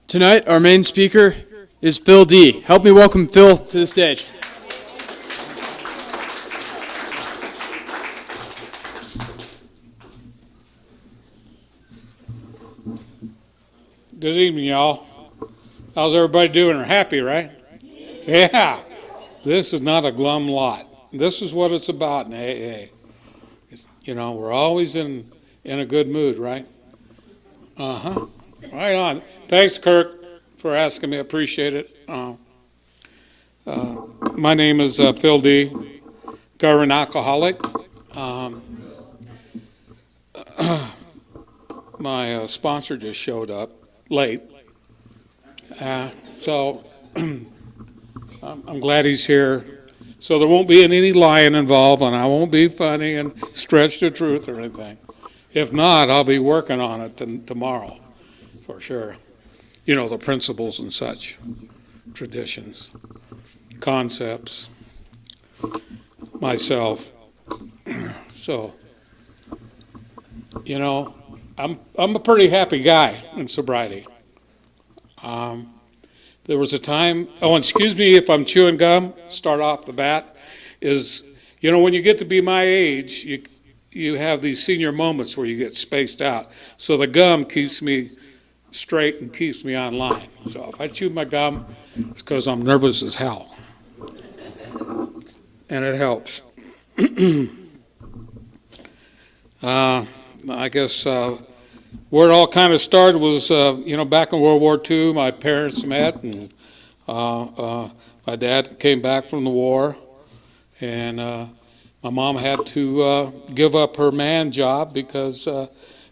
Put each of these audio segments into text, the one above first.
Tonight, our main speaker is Phill D. Help me welcome Phill to the stage. Good evening, y'all. How's everybody doing? Are happy, right? Yeah. This is not a glum lot. This is what it's about in AA. We're always in a good mood, right? Uh-huh. Right on. Thanks, Kirk, for asking me. I appreciate it. My name is Phill D, recovering alcoholic. My sponsor just showed up late. So I'm glad he's here. So there won't be any lying involved, and I won't be funny and stretch the truth or anything. If not, I'll be working on it tomorrow, for sure. The principles and such, traditions, concepts, myself. So, I'm a pretty happy guy in sobriety. There was a time, excuse me if I'm chewing gum, start off the bat, when you get to be my age, you have these senior moments where you get spaced out. So the gum keeps me straight and keeps me online. So if I chew my gum, it's because I'm nervous as hell. And it helps. I guess where it all kind of started was, back in World War II, my parents met, and my dad came back from the war, and my mom had to give up her man job because,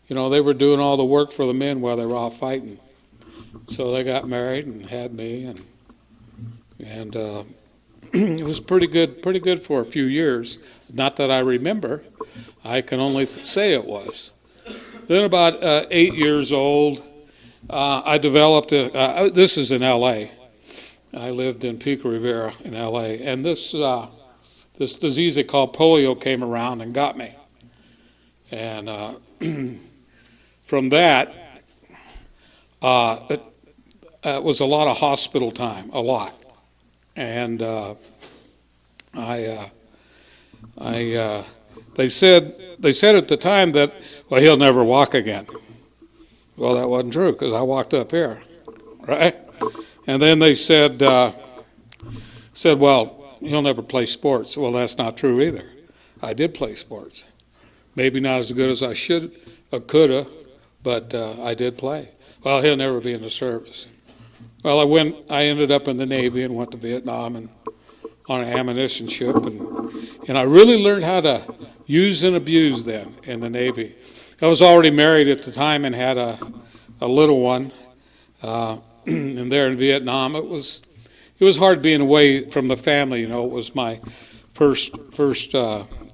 they were doing all the work for the men while they were all fighting. So they got married and had me, and it was pretty good for a few years. Not that I remember. I can only say it was. Then about 8 years old, I developed this is in L.A. I lived in Pico Rivera in L.A. And this disease they call polio came around and got me. And from that, it was a lot of hospital time, a lot. And they said at the time that, well, he'll never walk again. Well, that wasn't true because I walked up here, right? And then they said, well, he'll never play sports. Well, that's not true either. I did play sports. Maybe not as good as I should or could have, but I did play. Well, he'll never be in the service. Well, I ended up in the Navy and went to Vietnam and on an ammunition ship, and I really learned how to use and abuse then in the Navy. I was already married at the time and had a little one, and there in Vietnam it was hard being away from the family. It was my first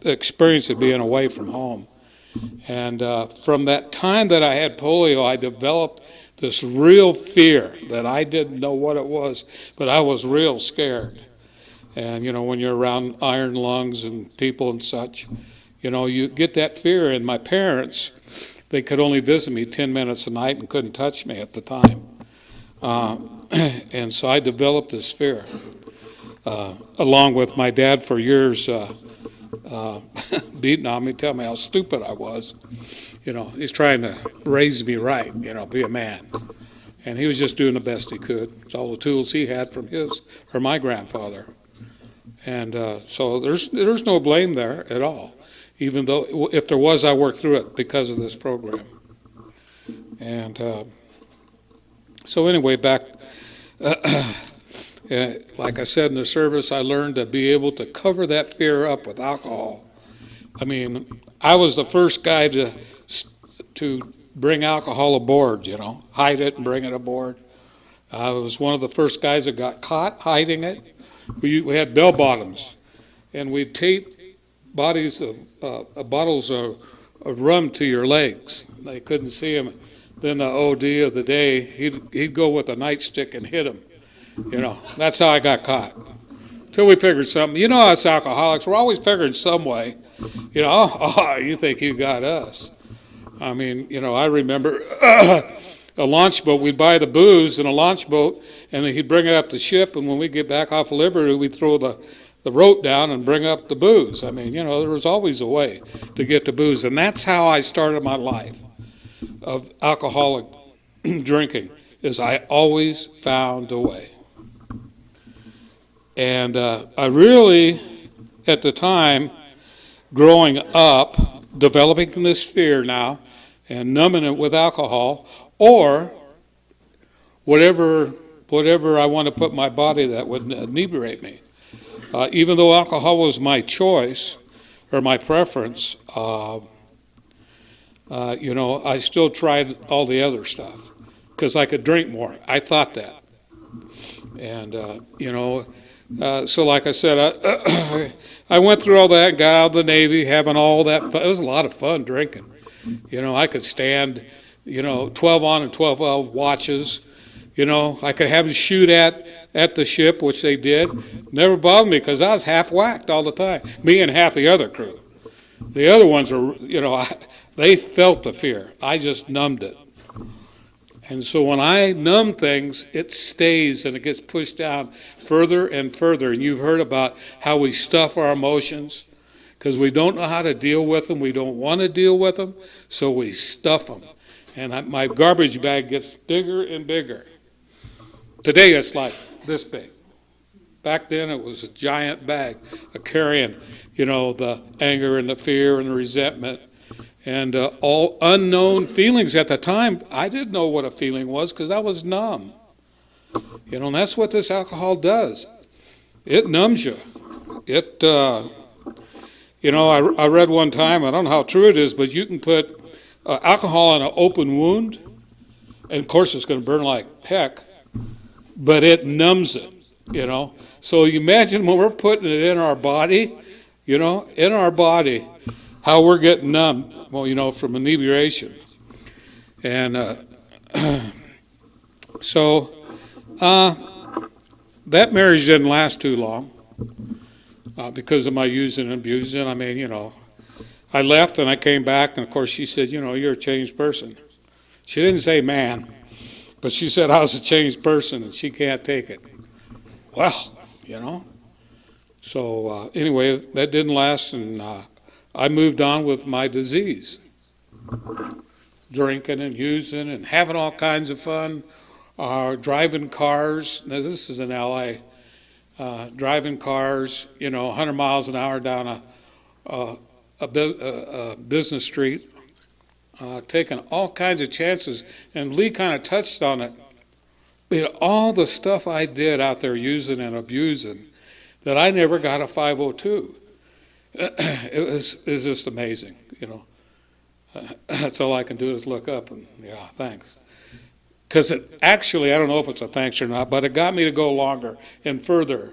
experience of being away from home, and from that time that I had polio, I developed this real fear that I didn't know what it was, but I was real scared. And, when you're around iron lungs and people and such, you get that fear. And my parents, they could only visit me 10 minutes a night and couldn't touch me at the time. And so I developed this fear, along with my dad for years beating on me, telling me how stupid I was. He's trying to raise me right, be a man. And he was just doing the best he could. It's all the tools he had from my grandfather. And so there's no blame there at all, even though if there was, I worked through it because of this program. And so anyway, back, like I said in the service, I learned to be able to cover that fear up with alcohol. I mean, I was the first guy to bring alcohol aboard, hide it and bring it aboard. I was one of the first guys that got caught hiding it. We had bell bottoms, and we'd tape bottles of rum to your legs. They couldn't see him. Then the OD of the day, he'd go with a nightstick and hit him. That's how I got caught. Till we figured something. Us alcoholics, we're always figuring some way. You think you got us. I mean, I remember a launch boat. We'd buy the booze in a launch boat, and then he'd bring it up the ship, and when we get back off of Liberty, we'd throw the rope down and bring up the booze. I mean, there was always a way to get the booze. And that's how I started my life of alcoholic drinking, is I always found a way. And I really, at the time, growing up, developing this fear now, and numbing it with alcohol, or whatever I want to put in my body that would inebriate me. Even though alcohol was my choice or my preference, I still tried all the other stuff because I could drink more. I thought that. And, so like I said, I went through all that, got out of the Navy, having all that fun. It was a lot of fun drinking. I could stand, 12 on and 12 off watches. I could have them shoot at the ship, which they did. Never bothered me because I was half whacked all the time. Me and half the other crew. The other ones were, they felt the fear. I just numbed it. And so when I numb things, it stays and it gets pushed down further and further. And you've heard about how we stuff our emotions because we don't know how to deal with them. We don't want to deal with them, so we stuff them. And my garbage bag gets bigger and bigger. Today it's like this big. Back then it was a giant bag of carrying, the anger and the fear and the resentment and all unknown feelings. At the time, I didn't know what a feeling was because I was numb. And that's what this alcohol does. It numbs you. I read one time, I don't know how true it is, but you can put alcohol in an open wound, and of course it's going to burn like heck, but it numbs it, So you imagine when we're putting it in our body, how we're getting numb, from inebriation. And so that marriage didn't last too long because of my using and abusing. I mean, I left and I came back, and of course she said, you're a changed person. She didn't say man, but she said I was a changed person and she can't take it. Well, So anyway, that didn't last, and I moved on with my disease. Drinking and using and having all kinds of fun. Driving cars. Now this is in L.A. Driving cars, 100 miles an hour down a business street. Taking all kinds of chances. And Lee kind of touched on it. All the stuff I did out there using and abusing, that I never got a 502. It was just amazing, That's all I can do is look up and, thanks. Because actually, I don't know if it's a thanks or not, but it got me to go longer and further.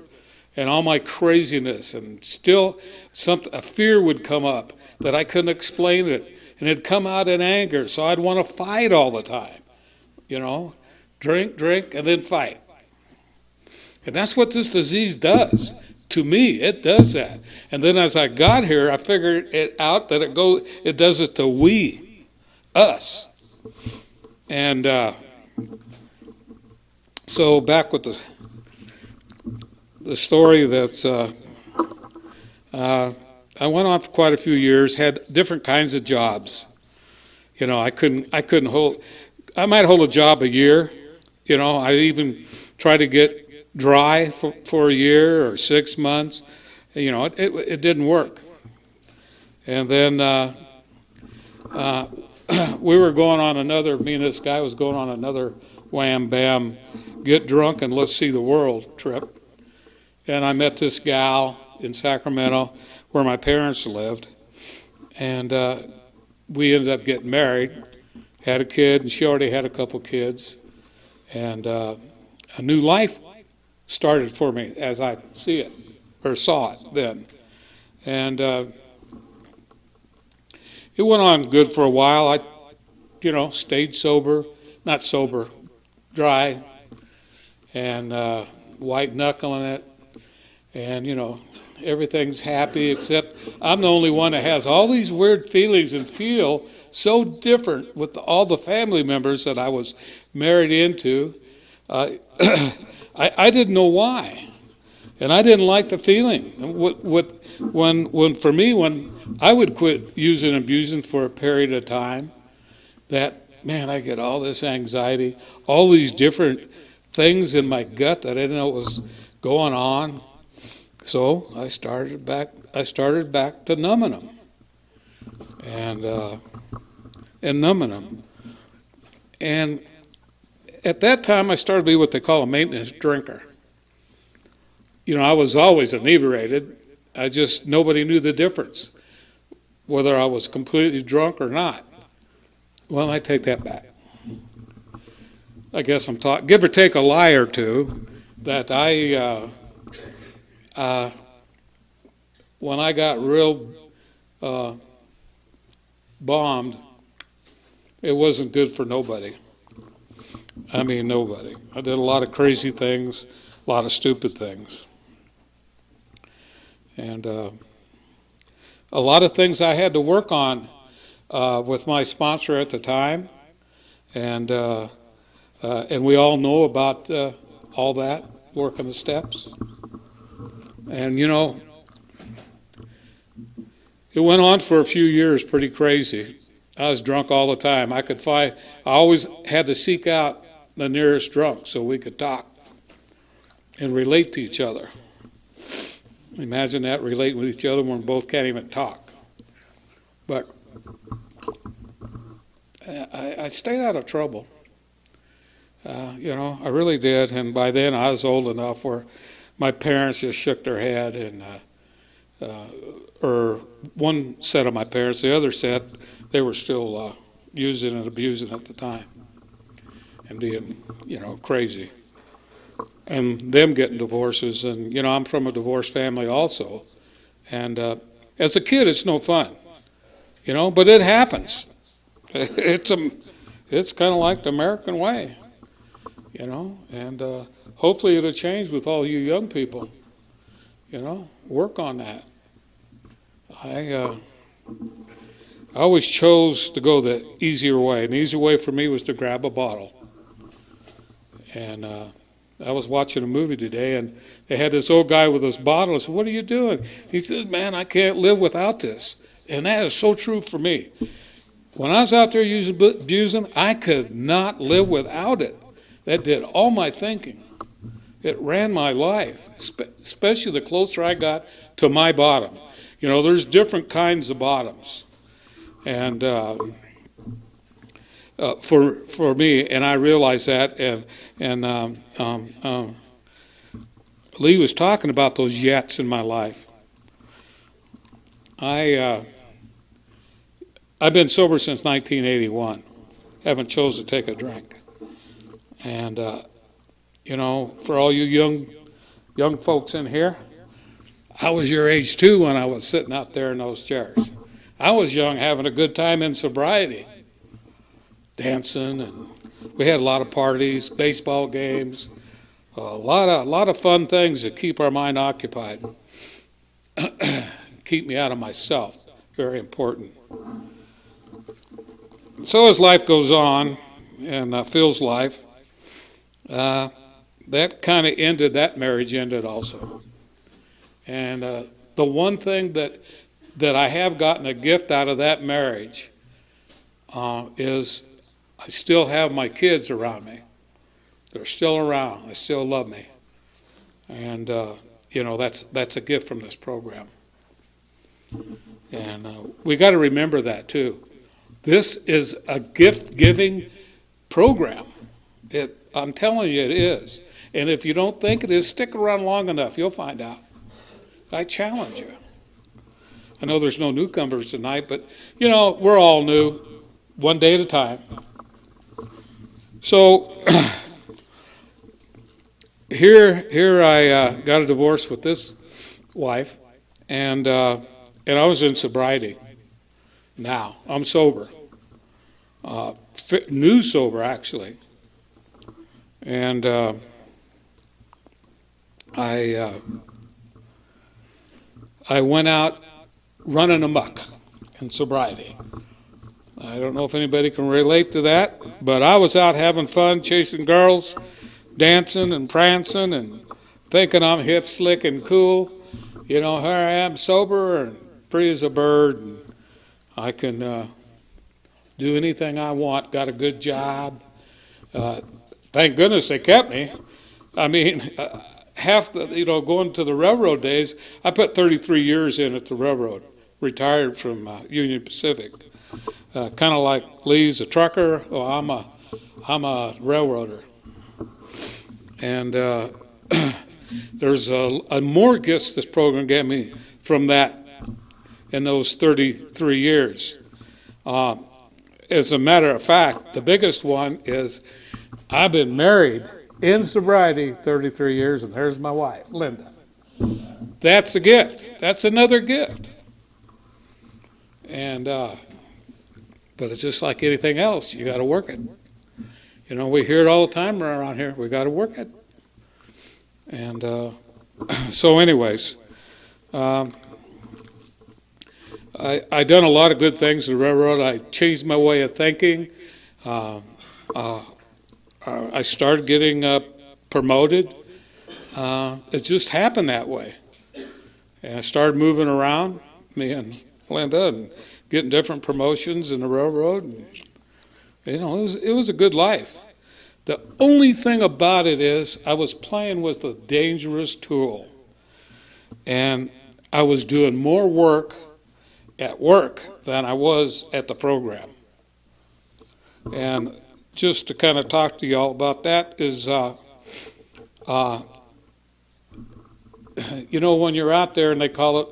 And all my craziness, and still a fear would come up that I couldn't explain it. And it'd come out in anger, so I'd want to fight all the time. Drink, and then fight. And that's what this disease does. To me, it does that. And then as I got here, I figured it out that it does it to us. And so back with the story that I went on for quite a few years, had different kinds of jobs. I couldn't hold. I might hold a job a year. I even try to get dry for a year or 6 months. It didn't work. And then we were going on me and this guy was going on another wham bam, get drunk and let's see the world trip. And I met this gal in Sacramento where my parents lived. And we ended up getting married, had a kid, and she already had a couple kids. And a new life started for me as I saw it then. And it went on good for a while. I, stayed sober, not sober, dry, and white knuckling it. And, everything's happy except I'm the only one that has all these weird feelings and feel so different with all the family members that I was married into. I didn't know why, and I didn't like the feeling. When I would quit using and abusing for a period of time, that man, I get all this anxiety, all these different things in my gut that I didn't know was going on. So I started back to numbing them and numbing them. And at that time, I started to be what they call a maintenance drinker. You know, I was always inebriated. Nobody knew the difference, whether I was completely drunk or not. Well, I take that back. I guess I'm talking, give or take a lie or two, that when I got real bombed, it wasn't good for nobody. I mean, nobody. I did a lot of crazy things, a lot of stupid things. And a lot of things I had to work on with my sponsor at the time. And we all know about all that, working the steps. And, you know, it went on for a few years pretty crazy. I was drunk all the time. I always had to seek out the nearest drunk so we could talk and relate to each other. Imagine that, relating with each other when we both can't even talk. But I stayed out of trouble. You know, I really did. And by then I was old enough where my parents just shook their head, and or one set of my parents, the other set, they were still using and abusing at the time and being, you know, crazy. And them getting divorces. And, you know, I'm from a divorced family also. And as a kid, it's no fun, you know, but it happens. It's kind of like the American way, you know, and hopefully it'll change with all you young people, you know, work on that. I always chose to go the easier way. And the easier way for me was to grab a bottle. And I was watching a movie today, and they had this old guy with this bottle. I said, "What are you doing?" He says, "Man, I can't live without this." And that is so true for me. When I was out there abusing, I could not live without it. That did all my thinking. It ran my life, especially the closer I got to my bottom. You know, there's different kinds of bottoms. And for me, and I realized that, and Lee was talking about those yets in my life. I've been sober since 1981. Haven't chose to take a drink. And you know, for all you young folks in here, I was your age too when I was sitting out there in those chairs. I was young, having a good time in sobriety, dancing, and we had a lot of parties, baseball games, a lot of fun things that keep our mind occupied, keep me out of myself. Very important. So as life goes on, and Phil's life, that kind of ended. That marriage ended also. And the one thing that I have gotten a gift out of that marriage is I still have my kids around me. They're still around. They still love me. And, you know, that's a gift from this program. And we got to remember that, too. This is a gift-giving program. I'm telling you, it is. And if you don't think it is, stick around long enough. You'll find out. I challenge you. I know there's no newcomers tonight, but, you know, we're all new, one day at a time. So here I got a divorce with this wife, and I was in sobriety. Now I'm sober, new sober actually, and I went out running amok in sobriety. I don't know if anybody can relate to that, but I was out having fun, chasing girls, dancing and prancing and thinking I'm hip, slick, and cool. Here I am, sober and free as a bird. And I can do anything I want, got a good job. Thank goodness they kept me. I mean, half the, going to the railroad days, I put 33 years in at the railroad, retired from Union Pacific. Kind of like Lee's a trucker, well, I'm a railroader. And there's more gifts this program gave me from that in those 33 years. As a matter of fact, the biggest one is I've been married in sobriety 33 years, and there's my wife, Linda. That's a gift. That's another gift. And but it's just like anything else. You got to work it. We hear it all the time around here. We got to work it. And so, anyways, I done a lot of good things at the railroad. I changed my way of thinking. I started getting promoted. It just happened that way. And I started moving around, me and Linda, and getting different promotions in the railroad. And, it was a good life. The only thing about it is I was playing with a dangerous tool. And I was doing more work at work than I was at the program. And just to kind of talk to you all about that is, when you're out there and they call it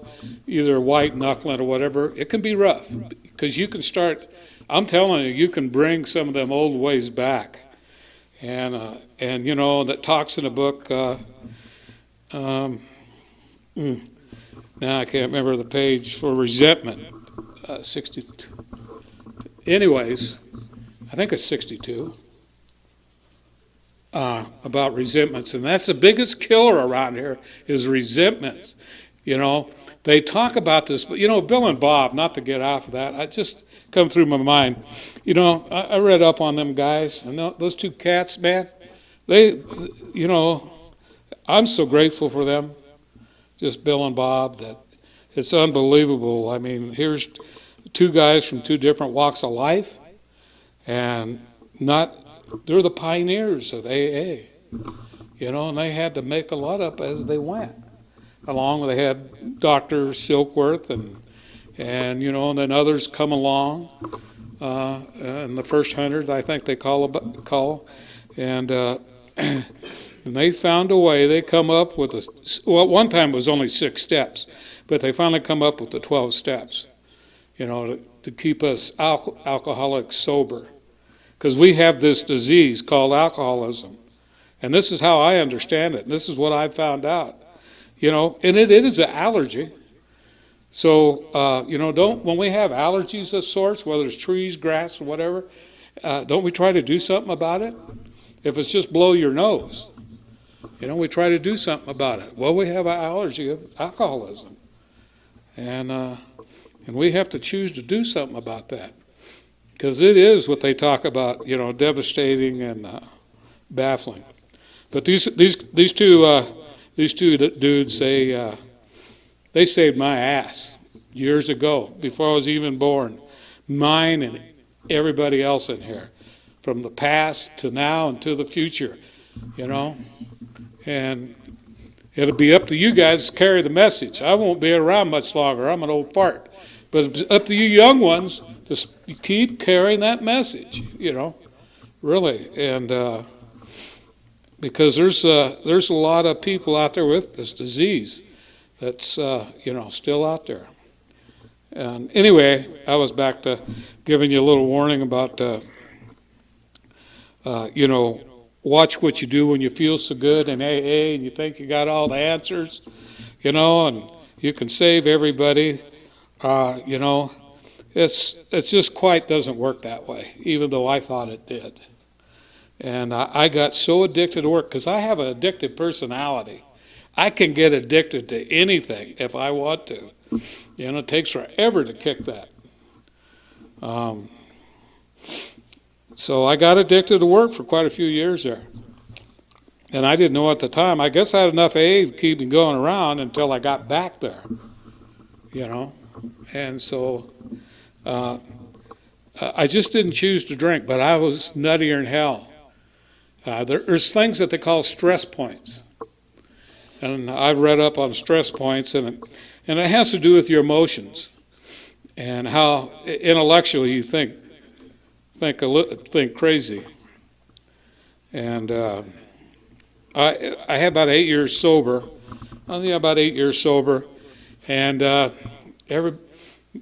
either white knuckling or whatever, it can be rough because you can start, I'm telling you, you can bring some of them old ways back. And that talks in the book, now I can't remember the page, for resentment, 62. Anyways, I think it's 62, about resentments. And that's the biggest killer around here is resentments. They talk about this, but, Bill and Bob, not to get off of that, I just come through my mind. I read up on them guys, and those two cats, man, I'm so grateful for them, just Bill and Bob, that it's unbelievable. I mean, here's two guys from two different walks of life, and they're the pioneers of AA, and they had to make a lot up as they went. Along with, they had Dr. Silkworth and then others come along, and the first 100, I think they call, and they found a way. They come up with at one time it was only 6 steps, but they finally come up with the 12 steps, to keep us alcoholics sober. Because we have this disease called alcoholism. And this is how I understand it. And this is what I found out. And it is an allergy. So, when we have allergies of sorts, whether it's trees, grass, or whatever, don't we try to do something about it? If it's just blow your nose, we try to do something about it. Well, we have an allergy of alcoholism. And we have to choose to do something about that. Because it is what they talk about, devastating and baffling. But these two dudes, they saved my ass years ago, before I was even born. Mine and everybody else in here, from the past to now and to the future, And it'll be up to you guys to carry the message. I won't be around much longer. I'm an old fart. But it's up to you young ones to keep carrying that message, really. And because there's a lot of people out there with this disease that's, still out there. And anyway, I was back to giving you a little warning about, watch what you do when you feel so good in AA and you think you got all the answers, and you can save everybody. It's just quite doesn't work that way, even though I thought it did. And I got so addicted to work, because I have an addictive personality. I can get addicted to anything if I want to. It takes forever to kick that. So I got addicted to work for quite a few years there. And I didn't know at the time. I guess I had enough AA to keep me going around until I got back there, And so I just didn't choose to drink, but I was nuttier than hell. There's things that they call stress points. And I've read up on stress points, and it has to do with your emotions and how intellectually you think crazy. And I had about 8 years sober. About 8 years sober, and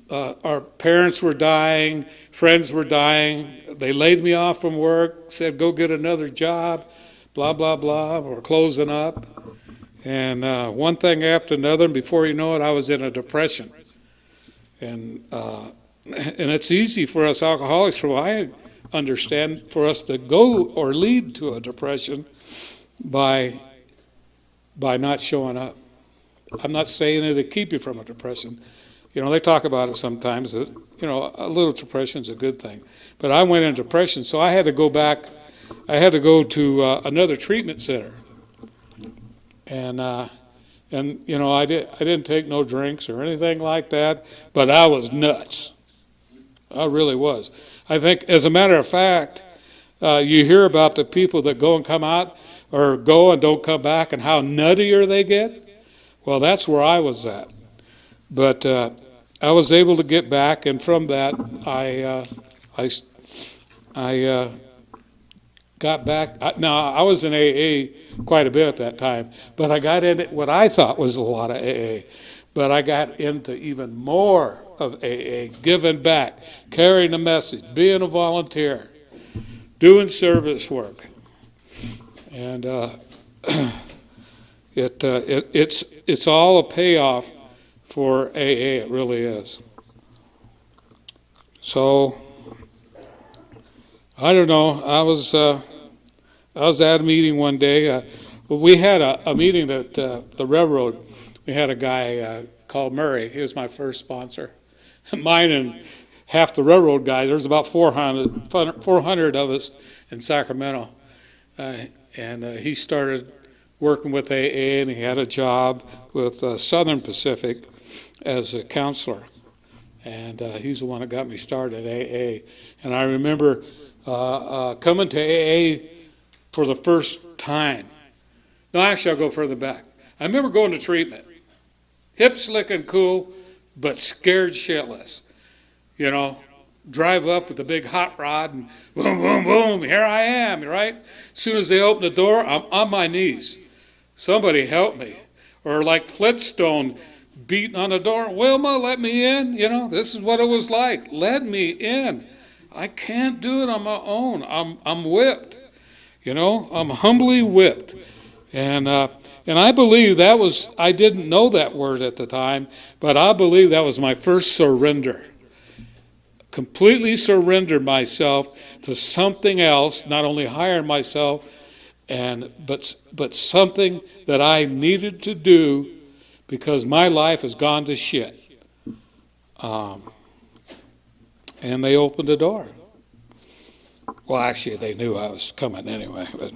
our parents were dying, friends were dying. They laid me off from work, said go get another job, blah blah blah. We're closing up, and one thing after another. And before you know it, I was in a depression. And it's easy for us alcoholics, from what I understand, for us to go or lead to a depression by not showing up. I'm not saying it to keep you from a depression. They talk about it sometimes that, a little depression is a good thing. But I went into depression, so I had to go back. I had to go to another treatment center. And I didn't take no drinks or anything like that, but I was nuts. I really was. I think, as a matter of fact, you hear about the people that go and come out, or go and don't come back, and how nuttier they get. Well, that's where I was at. But I was able to get back, and from that, I got back. Now, I was in AA quite a bit at that time, but I got in what I thought was a lot of AA. But I got into even more of AA, giving back, carrying the message, being a volunteer, doing service work. And it's all a payoff for AA. It really is. So I don't know. I was at a meeting one day. We had a meeting at the railroad. We had a guy called Murray. He was my first sponsor. Mine and half the railroad guys. There was about 400 of us in Sacramento. And he started working with AA, and he had a job with Southern Pacific as a counselor. And he's the one that got me started at AA. And I remember coming to AA for the first time. No, actually, I'll go further back. I remember going to treatment. Hip, slick, and cool, but scared shitless. Drive up with a big hot rod and boom, boom, boom, here I am, right? As soon as they open the door, I'm on my knees. Somebody help me. Or like Flintstone beating on the door, Wilma, let me in. This is what it was like. Let me in. I can't do it on my own. I'm whipped. I'm humbly whipped. And I believe that was, I didn't know that word at the time, but I believe that was my first surrender. Completely surrendered myself to something else, not only higher than myself, but something that I needed to do because my life has gone to shit. And they opened the door. Well, actually, they knew I was coming anyway. But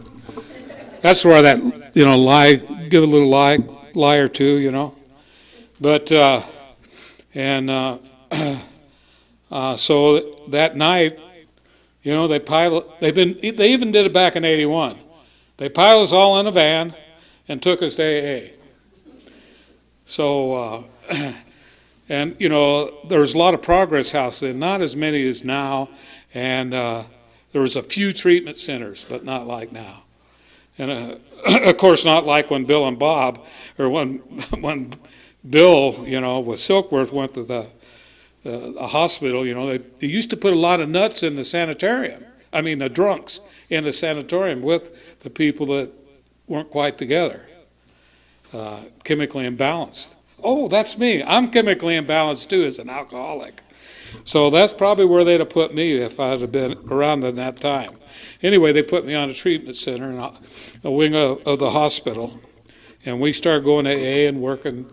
that's where that, lie, give a little lie or two, But so that night, they even did it back in '81. They piled us all in a van and took us to AA. So, and there was a lot of Progress House then, not as many as now, and there was a few treatment centers, but not like now. And of course, not like when Bill and Bob, or when Bill, with Silkworth went to the hospital, they used to put a lot of nuts in the sanitarium. I mean, the drunks in the sanatorium with the people that weren't quite together, chemically imbalanced. Oh, that's me. I'm chemically imbalanced too as an alcoholic. So that's probably where they'd have put me if I'd have been around in that time. Anyway, they put me on a treatment center in a wing of the hospital, and we started going to AA and working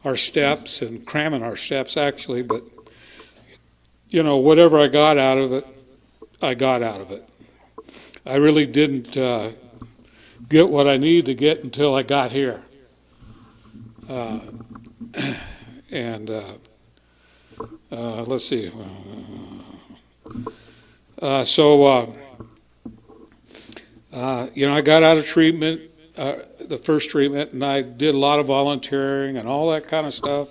our steps and cramming our steps actually, but whatever I got out of it, I got out of it. I really didn't get what I needed to get until I got here. And let's see. I got out of treatment, the first treatment, and I did a lot of volunteering and all that kind of stuff.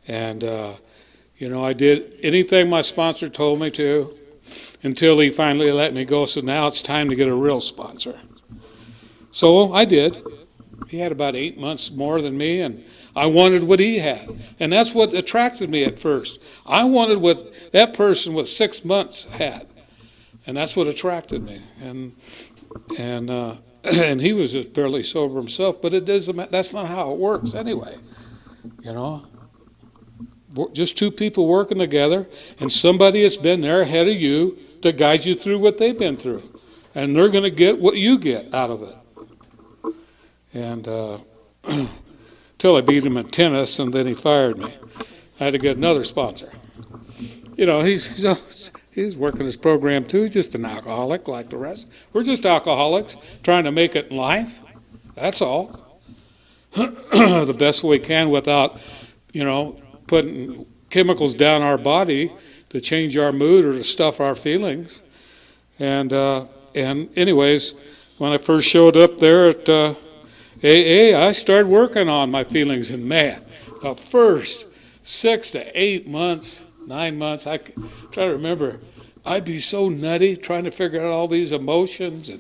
And, I did anything my sponsor told me to until he finally let me go. So now it's time to get a real sponsor. So I did. He had about 8 months more than me, and I wanted what he had. And that's what attracted me at first. I wanted what that person with 6 months had. And that's what attracted me. And he was just barely sober himself, but that's not how it works anyway. Just two people working together, and somebody has been there ahead of you to guide you through what they've been through. And they're going to get what you get out of it. And till I beat him in tennis, and then he fired me. I had to get another sponsor. He's working his program too. He's just an alcoholic like the rest. We're just alcoholics trying to make it in life. That's all. The best we can without, putting chemicals down our body to change our mood or to stuff our feelings. And anyways, when I first showed up there at AA, I started working on my feelings, and man, the first 6 to 8 months, 9 months, I try to remember, I'd be so nutty trying to figure out all these emotions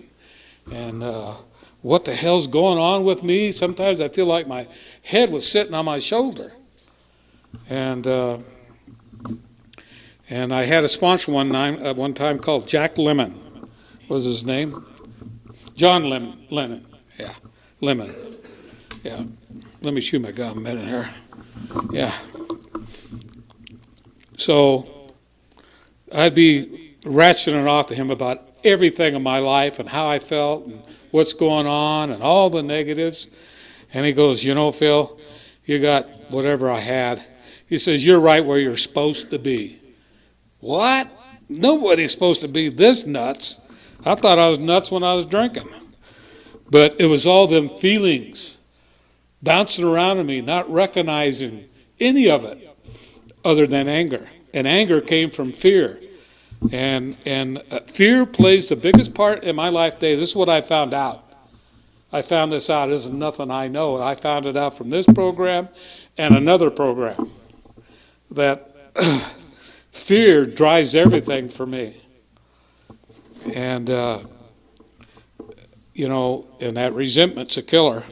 and what the hell's going on with me. Sometimes I feel like my head was sitting on my shoulder. And I had a sponsor one time called Jack Lemon, was his name. John Lennon. Yeah, Lemon. Yeah. Let me chew my gum a minute here. Yeah. So I'd be ratcheting it off to him about everything in my life and how I felt and what's going on and all the negatives. And he goes, Phil, you got whatever I had. He says, you're right where you're supposed to be. What? Nobody's supposed to be this nuts. I thought I was nuts when I was drinking. But it was all them feelings bouncing around in me, not recognizing any of it other than anger. And anger came from fear. And fear plays the biggest part in my life today. This is what I found out. I found this out. This is nothing I know. I found it out from this program and another program. That fear drives everything for me. And, and that resentment's a killer.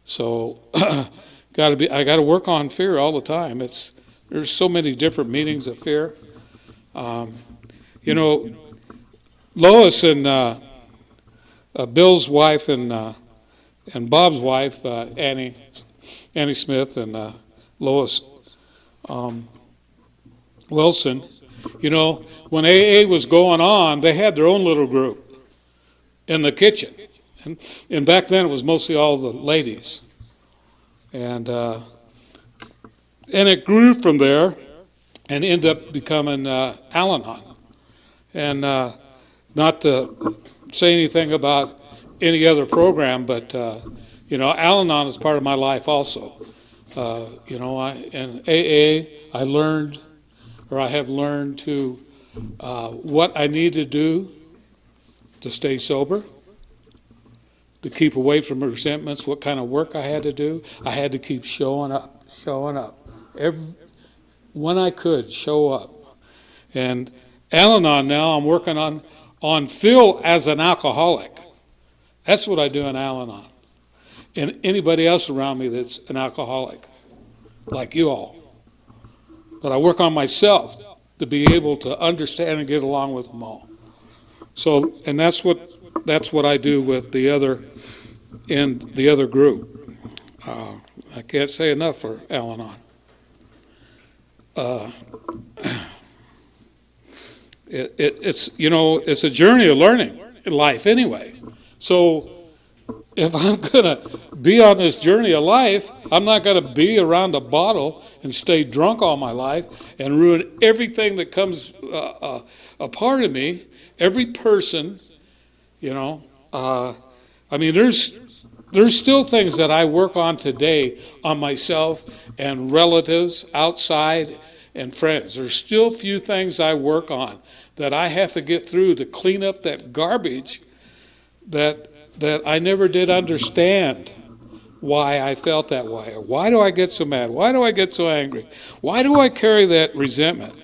So I got to work on fear all the time. There's so many different meanings of fear. Lois and Bill's wife and Bob's wife, Annie Smith and Lois Wilson, when AA was going on, they had their own little group in the kitchen. And back then it was mostly all the ladies. And it grew from there and ended up becoming Al-Anon. And not to say anything about any other program, but, Al-Anon is part of my life also. In AA, I have learned to what I need to do to stay sober, to keep away from resentments, what kind of work I had to do. I had to keep showing up. When I could, show up. And Al-Anon now, I'm working on Phill as an alcoholic. That's what I do in Al-Anon. And anybody else around me that's an alcoholic, like you all. But I work on myself to be able to understand and get along with them all. So, and that's what I do with the other group. I can't say enough for Al-Anon. It's a journey of learning in life anyway. So if I'm going to be on this journey of life, I'm not going to be around a bottle and stay drunk all my life and ruin everything that comes a part of me, every person, you know. I mean, there's still things that I work on today on myself and relatives outside and friends. There's still few things I work on that I have to get through to clean up that garbage that I never did understand why I felt that way. Why do I get so mad? Why do I get so angry? Why do I carry that resentment?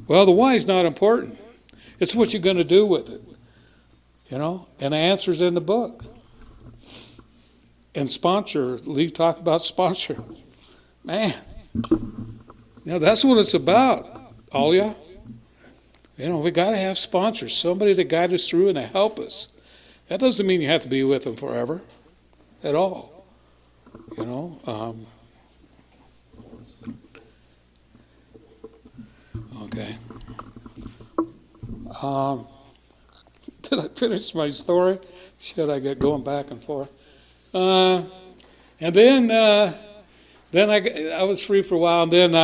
Well, the why is not important. It's what you're going to do with it. You know, and the answer's in the book. And sponsor, Lee talked about sponsor. Man, you know, that's what it's about, all ya. You know, we got to have sponsors, somebody to guide us through and to help us. That doesn't mean you have to be with them forever, at all. You know. Okay. Did I finish my story? Should I get going back and forth? And then I was free for a while, and then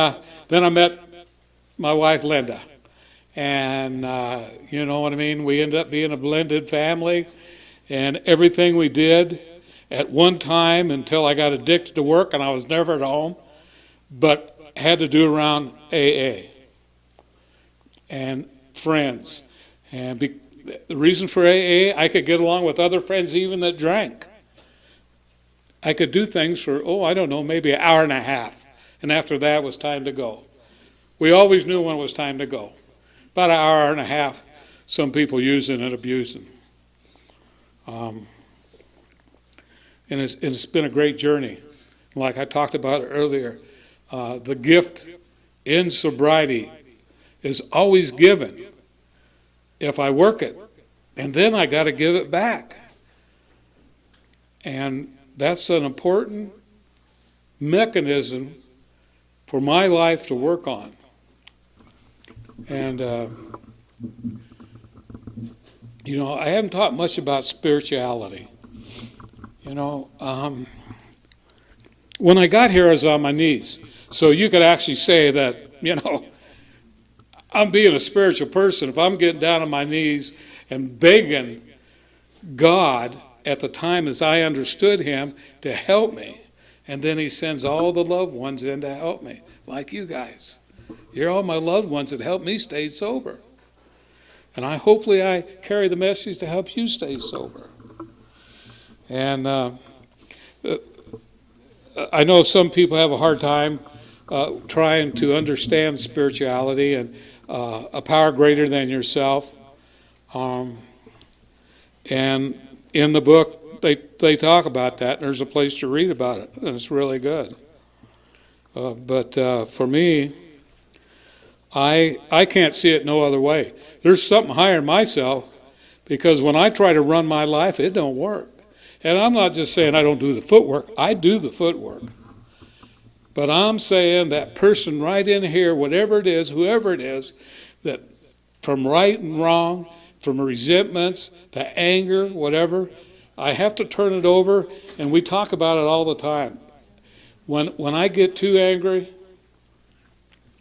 I met my wife Linda, and you know what I mean. We ended up being a blended family, and everything we did at one time until I got addicted to work and I was never at home, but had to do around AA and friends. And the reason for AA, I could get along with other friends even that drank. I could do things for, I don't know, maybe an hour and a half. And after that it was time to go. We always knew when it was time to go. About an hour and a half, some people using and abusing. And it's been a great journey. Like I talked about earlier, the gift in sobriety is always given if I work it. And then I got to give it back. And that's an important mechanism for my life to work on. And, you know, I haven't taught much about spirituality. You know, when I got here, I was on my knees. So you could actually say that, you know, I'm being a spiritual person if I'm getting down on my knees and begging God at the time as I understood Him to help me. And then He sends all the loved ones in to help me, like you guys. You're all my loved ones that helped me stay sober. And hopefully I carry the message to help you stay sober. And I know some people have a hard time trying to understand spirituality and a power greater than yourself. And in the book, they talk about that, and there's a place to read about it, and it's really good. But for me, I can't see it no other way. There's something higher in myself, because when I try to run my life, it don't work. And I'm not just saying I don't do the footwork. I do the footwork. But I'm saying that person right in here, whatever it is, whoever it is, that from right and wrong, from resentments to anger, whatever, I have to turn it over, and we talk about it all the time. When I get too angry,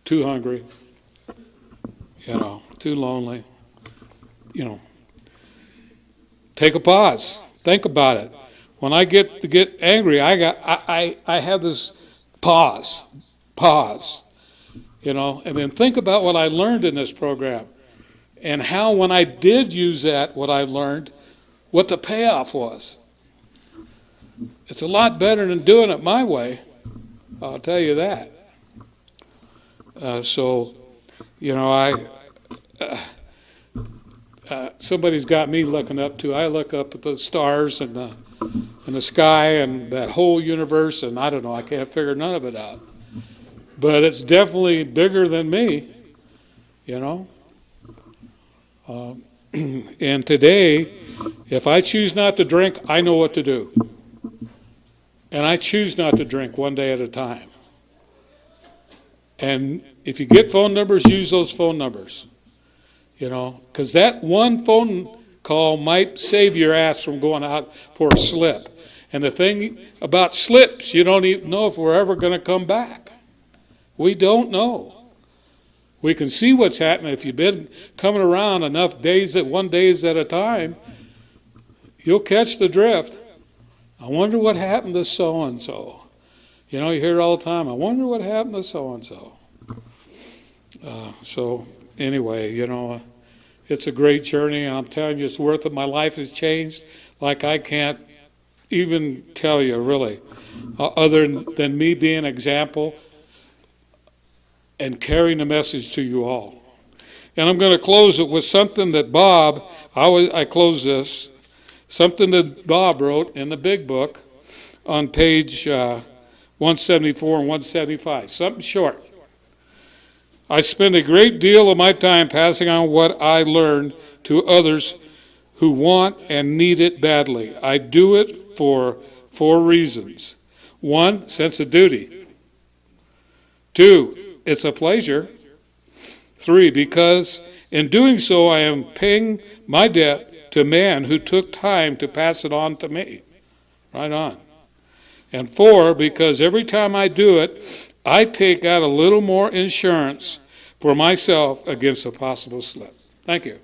too hungry, you know, too lonely, you know, take a pause. Think about it. When I get angry, I have this pause, you know, and then think about what I learned in this program and how when I did use that, what I learned, what the payoff was. It's a lot better than doing it my way, I'll tell you that. So, you know, somebody's got me looking up to. I look up at the stars and the sky and that whole universe, and I don't know, I can't figure none of it out. But it's definitely bigger than me, you know. And today, if I choose not to drink, I know what to do. And I choose not to drink one day at a time. And if you get phone numbers, use those phone numbers. You know, because that one phone call might save your ass from going out for a slip. And the thing about slips, you don't even know if we're ever going to come back. We don't know. We can see what's happening. If you've been coming around enough days at a time, you'll catch the drift. I wonder what happened to so-and-so. You know, you hear it all the time. I wonder what happened to so-and-so. So anyway, you know, it's a great journey, and I'm telling you, it's worth it. My life has changed like I can't even tell you, really, other than me being an example and carrying the message to you all. And I'm going to close it with something that Bob, I close this, something that Bob wrote in the big book on page 174 and 175, something short. I spend a great deal of my time passing on what I learned to others who want and need it badly. I do it for 4 reasons. 1, sense of duty. 2, it's a pleasure. 3, because in doing so I am paying my debt to a man who took time to pass it on to me. Right on. And 4, because every time I do it, I take out a little more insurance for myself against a possible slip. Thank you.